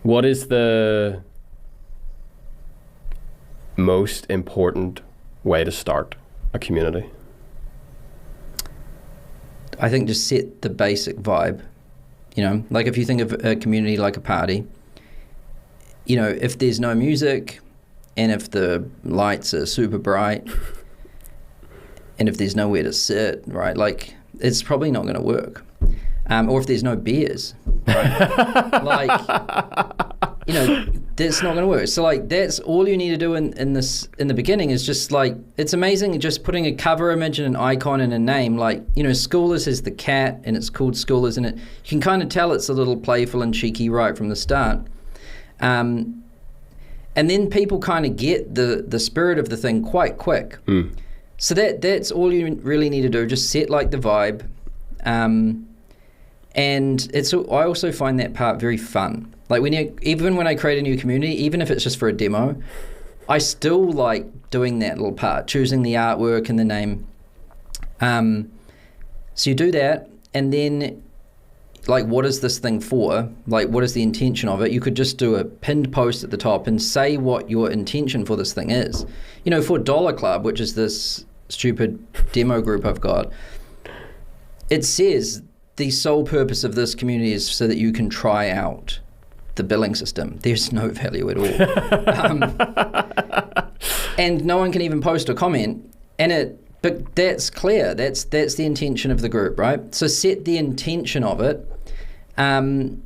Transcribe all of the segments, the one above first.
What is the most important way to start a community? I think just set the basic vibe. You know, like if you think of a community like a party, you know, if there's no music and if the lights are super bright and if there's nowhere to sit, right, like it's probably not going to work. Or if there's no beers, right? Like, you know, that's not going to work. So like that's all you need to do in the beginning is just like, it's amazing just putting a cover image and an icon and a name. Like, you know, Schoolers is the cat and it's called Schoolers, and you can kind of tell it's a little playful and cheeky right from the start. And then people kind of get the spirit of the thing quite quick. So that's all you really need to do. Just set like the vibe. And I also find that part very fun. Like even when I create a new community, even if it's just for a demo, I still like doing that little part, choosing the artwork and the name. So you do that, and then like, what is this thing for? Like, what is the intention of it? You could just do a pinned post at the top and say what your intention for this thing is. You know, for Dollar Club, which is this stupid demo group I've got, it says the sole purpose of this community is so that you can try out the billing system. There's no value at all. And no one can even post or comment. But that's clear. That's the intention of the group, right? So set the intention of it, and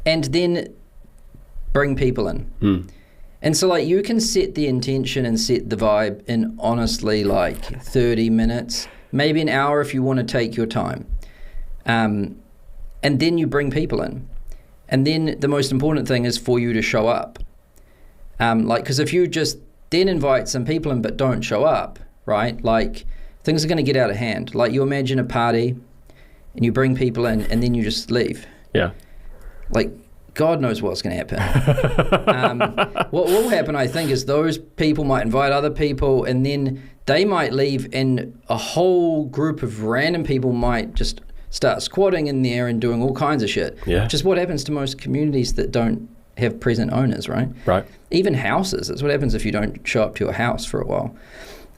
then bring people in. And so like you can set the intention and set the vibe in honestly like 30 minutes, maybe an hour if you want to take your time. And then you bring people in. And then the most important thing is for you to show up. Like, because if you just then invite some people in but don't show up, right? Like, things are going to get out of hand. Like, you imagine a party and you bring people in and then you just leave. Yeah. Like, God knows what's going to happen. What will happen, I think, is those people might invite other people and then they might leave and a whole group of random people might just start squatting in there and doing all kinds of shit. Yeah. Which is what happens to most communities that don't have present owners, right? Right. Even houses. That's what happens if you don't show up to your house for a while.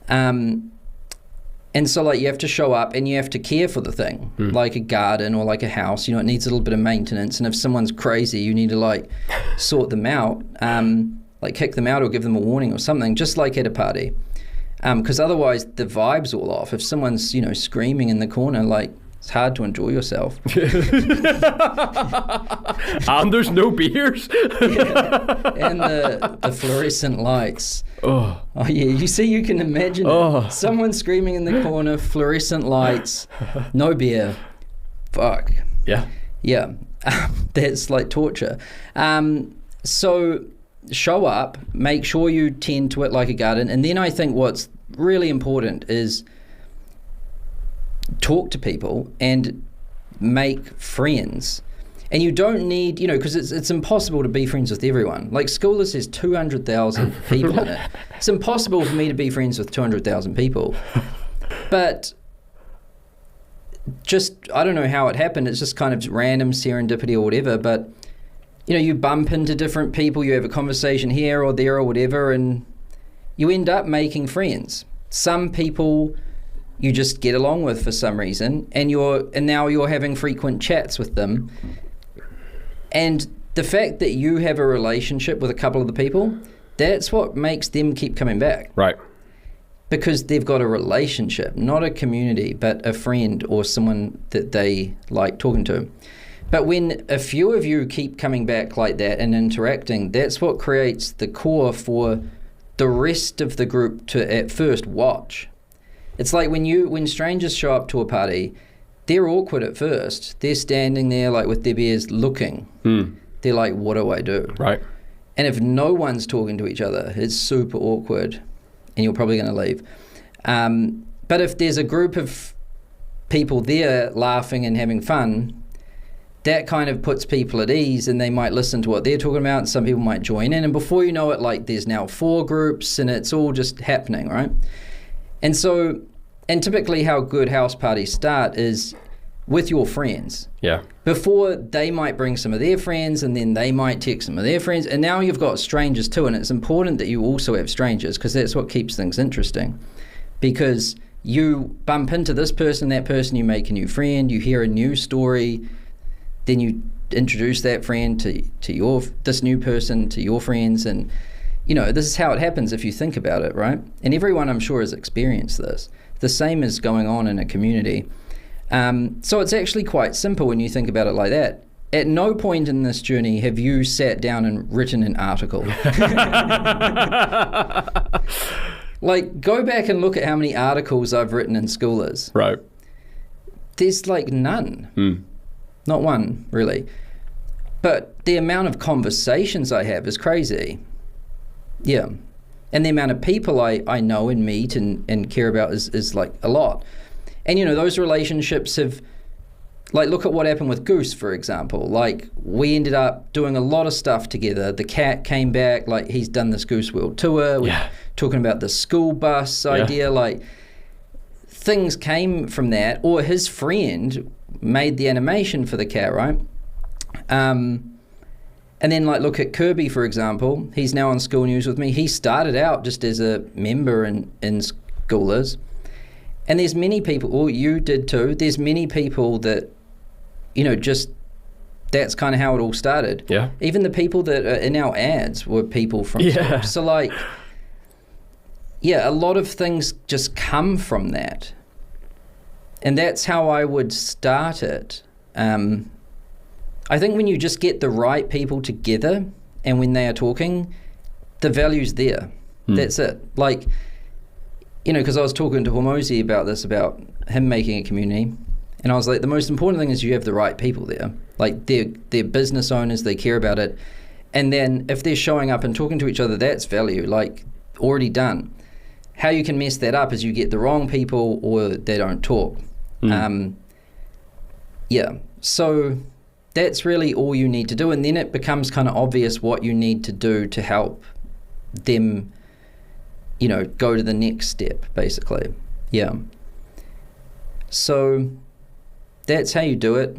And so like you have to show up and you have to care for the thing, like a garden or like a house. You know, it needs a little bit of maintenance. And if someone's crazy, you need to like sort them out, like kick them out or give them a warning or something, just like at a party. Because otherwise the vibe's all off. If someone's, you know, screaming in the corner, like, it's hard to enjoy yourself. And there's no beers. Yeah. And the fluorescent lights. Oh yeah, you see, you can imagine it. Someone screaming in the corner, fluorescent lights, no beer. Fuck. Yeah. Yeah. That's like torture. So show up, make sure you tend to it like a garden. And then I think what's really important is talk to people and make friends. And you don't need, you know, because it's impossible to be friends with everyone. Like Schoolers has 200,000 people in it. It's impossible for me to be friends with 200,000 people. But just, I don't know how it happened. It's just kind of random serendipity or whatever. But, you know, you bump into different people, you have a conversation here or there or whatever, and you end up making friends. Some people you just get along with for some reason, and now you're having frequent chats with them. And the fact that you have a relationship with a couple of the people, that's what makes them keep coming back. Right. Because they've got a relationship, not a community, but a friend or someone that they like talking to. But when a few of you keep coming back like that and interacting, that's what creates the core for the rest of the group to at first watch. It's like when strangers show up to a party, they're awkward at first. They're standing there like with their beers looking. They're like, what do I do? Right. And if no one's talking to each other, it's super awkward and you're probably going to leave. But if there's a group of people there laughing and having fun, that kind of puts people at ease and they might listen to what they're talking about and some people might join in. And before you know it, like there's now 4 groups and it's all just happening, right? And so, and typically how good house parties start is with your friends. Yeah. Before, they might bring some of their friends, and then they might text some of their friends, and now you've got strangers too, and it's important that you also have strangers, because that's what keeps things interesting. Because you bump into this person, that person, you make a new friend, you hear a new story, then you introduce that friend to this new person to your friends, and this is how it happens if you think about it, right? And everyone, I'm sure, has experienced this. The same is going on in a community. So it's actually quite simple when you think about it like that. At no point in this journey have you sat down and written an article. Like, go back and look at how many articles I've written in Schoolers. Right. There's like none. Not one, really. But the amount of conversations I have is crazy. Yeah. And the amount of people I know and meet and care about is like a lot. And those relationships have, like, look at what happened with Goose, for example. Like, we ended up doing a lot of stuff together. The cat came back, like, he's done this Goose World tour. We're talking about the school bus idea. Like, things came from that. Or his friend made the animation for the cat, right? And then, like, look at Kirby, for example. He's now on School News with me. He started out just as a member in Schoolers. And there's many people, or you did too, there's many people that, just, that's kind of how it all started. Yeah. Even the people that are in our ads were people from School. So, like, a lot of things just come from that. And that's how I would start it. I think when you just get the right people together and when they are talking, the value's there. That's it. Like, because I was talking to Hormozy about this, about him making a community, and I was like, the most important thing is you have the right people there. Like, they're business owners, they care about it, and then if they're showing up and talking to each other, that's value, like, already done. How you can mess that up is you get the wrong people or they don't talk. So that's really all you need to do, and then it becomes kind of obvious what you need to do to help them go to the next step, basically. Yeah. So that's how you do it.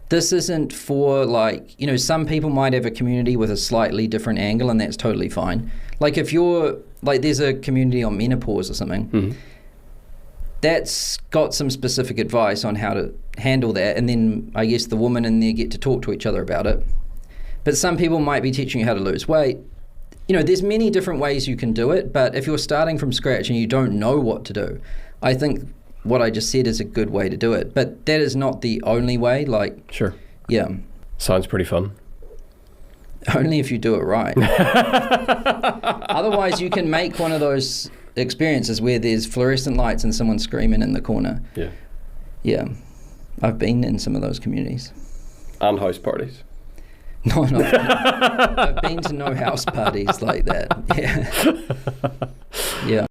This isn't for, like, some people might have a community with a slightly different angle, and that's totally fine. Like, if you're, like, there's a community on menopause or something, that's got some specific advice on how to handle that, and then I guess the women in there get to talk to each other about it. But some people might be teaching you how to lose weight. There's many different ways you can do it, but if you're starting from scratch and you don't know what to do, I think what I just said is a good way to do it. But that is not the only way, like... Sure. Yeah. Sounds pretty fun. Only if you do it right. Otherwise, you can make one of those experiences where there's fluorescent lights and someone screaming in the corner. Yeah. Yeah. I've been in some of those communities. And house parties. No, I've been to no house parties like that. Yeah. Yeah.